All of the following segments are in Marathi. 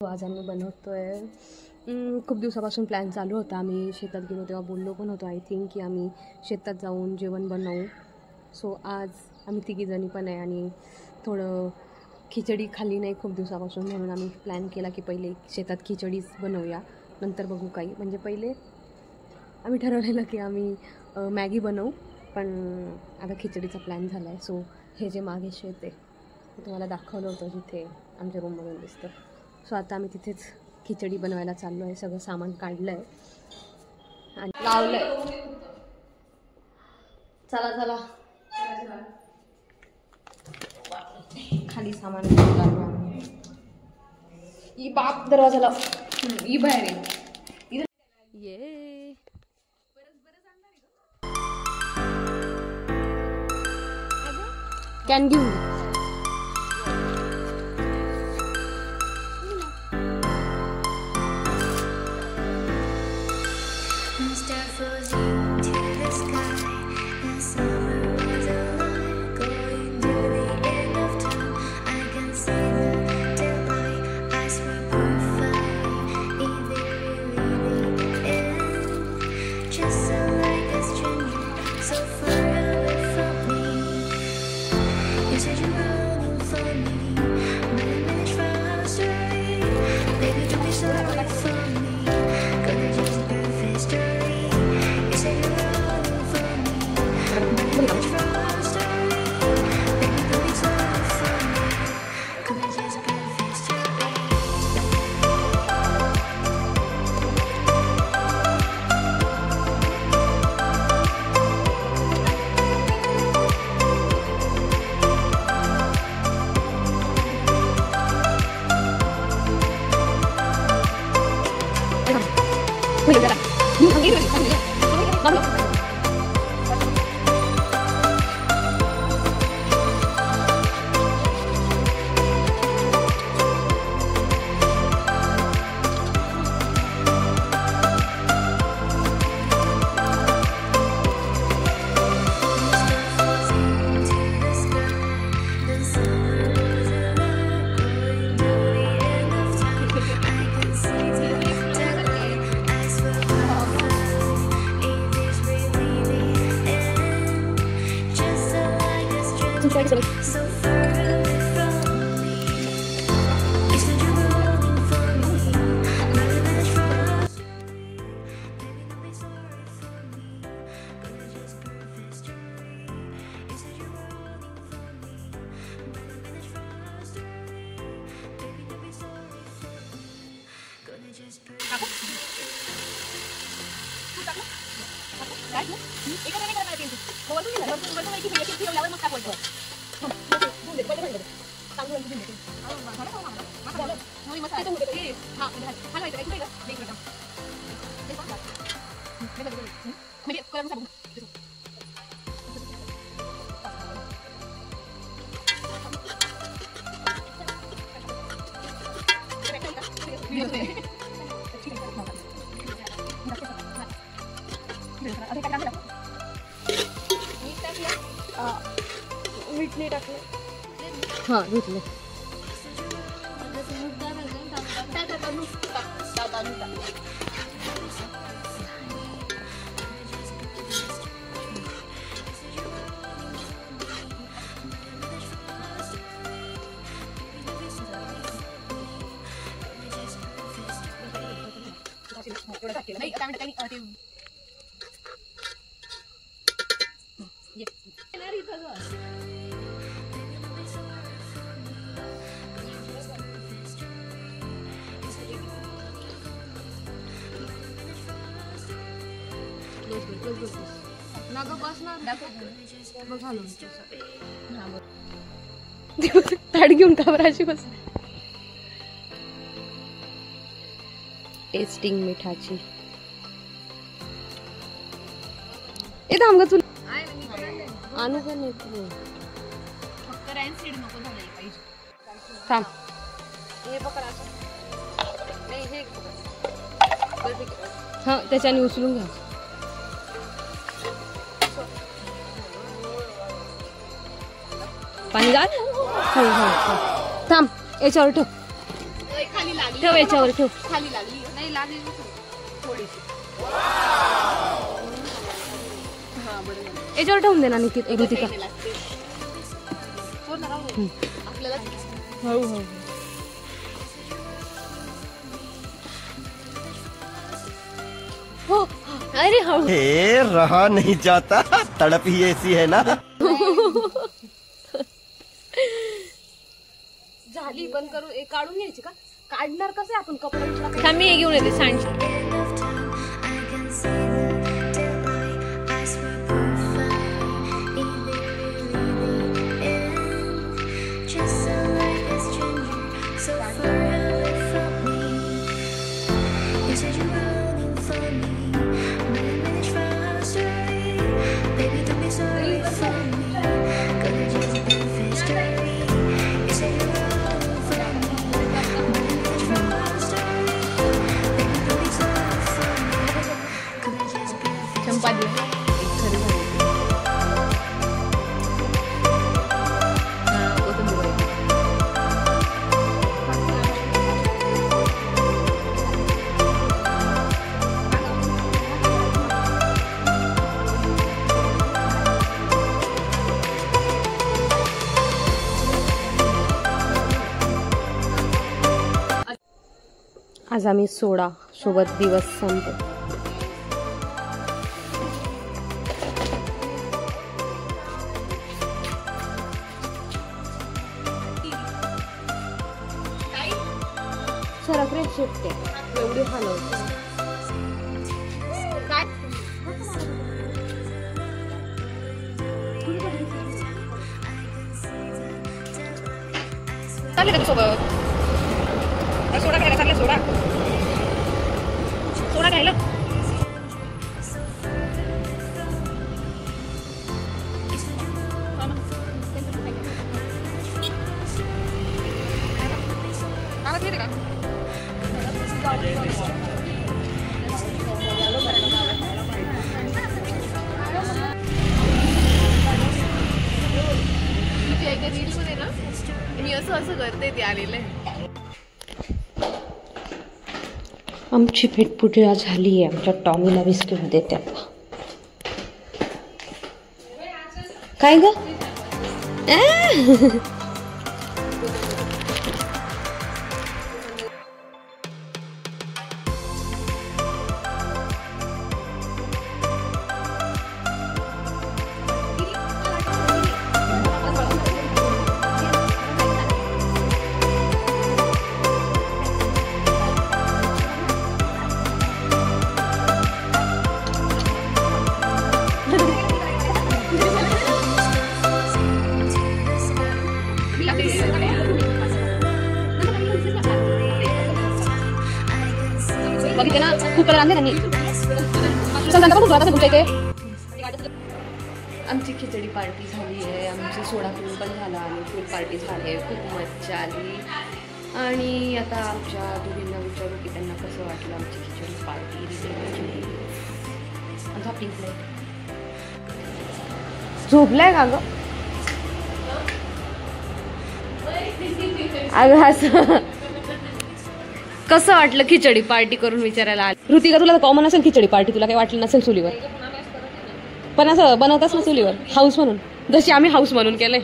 आज आम्ही बनवतोय खूप दिवसापासून प्लॅन चालू होता. आम्ही शेतात गेलो तेव्हा बोललो पण होतो आय थिंक की आम्ही शेतात जाऊन जेवण बनवू. सो आज आम्ही तिघीजणी पण आहे आणि थोडं खिचडी खाल्ली नाही खूप दिवसापासून, म्हणून आम्ही प्लॅन केला की पहिले शेतात खिचडीच बनवूया, नंतर बघू काही. म्हणजे पहिले आम्ही ठरवलेलं की आम्ही मॅगी बनवू, पण आता खिचडीचा प्लॅन झाला आहे. सो हे जे मागे शेत आहे तुम्हाला दाखवलं होतं जिथे आमच्या रूममधून दिसतं. सो आता आम्ही तिथेच खिचडी बनवायला चाललो आहे. सगळं सामान काढलं आहे आणि लावलं आहे. चला चला खाली सामान लावलं. ई बाप दरवाजाला ई बाहेर ये कॅन घेऊन मीठ नाही टाकलं. हां घेतलं. ताट घेऊन काबराची बस. टेस्टिंग मिठाची ए थांब ग तुला आणू का नाही तू फक्त रॅन्सीड नको झालंय पाहिजे. थांब हे पकड असं नाही हे हां त्याच्याने उचलून घ्या. पाणी घाल. थांब याच्यावर ठेव. खाली लागली. ठेव याच्यावर ठेव. खाली लागली नाही लागली थोडीशी. हा बरोबर याच्यावर ठेवून दे ना निकित ऋतिका. आपल्याला हो. हो अरे हो रहा नहीं जाता, तड़प ही ऐसी है ना. झाली बंद करू. काढून घ्यायची का? काढणार कसं आपण कपडे. मी घेऊन येते सांडशी. आज आम्ही सोडा सोबत दिवस संपतो. सरक रे शेपटे एवढी हलवते. चालेल का तुझ्यासोबत? सोडा घ्यायला चाललं. सोडा घ्यायला मी असं करते ते आलेलं. आमची पेटपूजा झाली आहे. आमच्या टॉमीला बिस्किट देते. काय ग? बघितले ना खूप कलर आणले त्यांनी. आमची खिचडी पार्टी झाली आहे. आमची सोडा पिऊन पण झाला आणि फुल पार्टी झाली आहे. खूप मजा आली. आणि आता आमच्या दोघींना विचारू की त्यांना कसं वाटलं आमची खिचडी पार्टी. झोपलाय का ग? अगं असं कसं वाटलं खिचडी पार्टी करून विचारायला आली. ऋतिका तुला कॉमन असेल खिचडी पार्टी. तुला काही वाटलं नसेल चुलीवर. पण असं बनवताच ना चुलीवर हाऊस म्हणून. जशी आम्ही हाऊस म्हणून केलंय.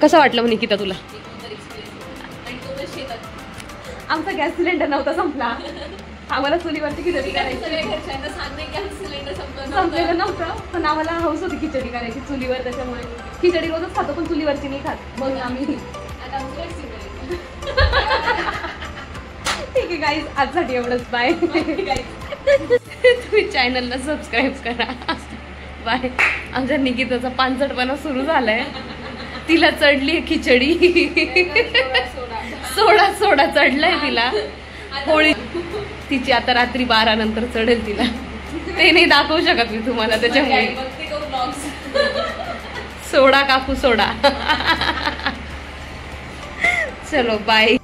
कसं वाटलं म्हणे निकिता तुला? आमचा गॅस सिलेंडर नव्हता संपला. आम्हाला चुलीवरती खिचडी करायची. संपलेलं नव्हतं पण आम्हाला हाऊस होती खिचडी करायची चुलीवर. त्याच्यामुळे खिचडी रोजच खातो पण चुलीवरची नाही खात. मग आम्ही ठीक आहे गाईज आजसाठी एवढंच. बाय. तुम्ही चॅनलला सबस्क्राईब करा. बाय. आमच्या निकिताचा पानसटपणा सुरू झालाय. तिला चढली खिचडी. सोडा चढलाय तिला. होळी तिची आता रात्री 12 नंतर चढेल तिला. ते नाही दाखवू शकत मी तुम्हाला. त्याच्यामुळे सोडा काकू सोडा. चलो बाय.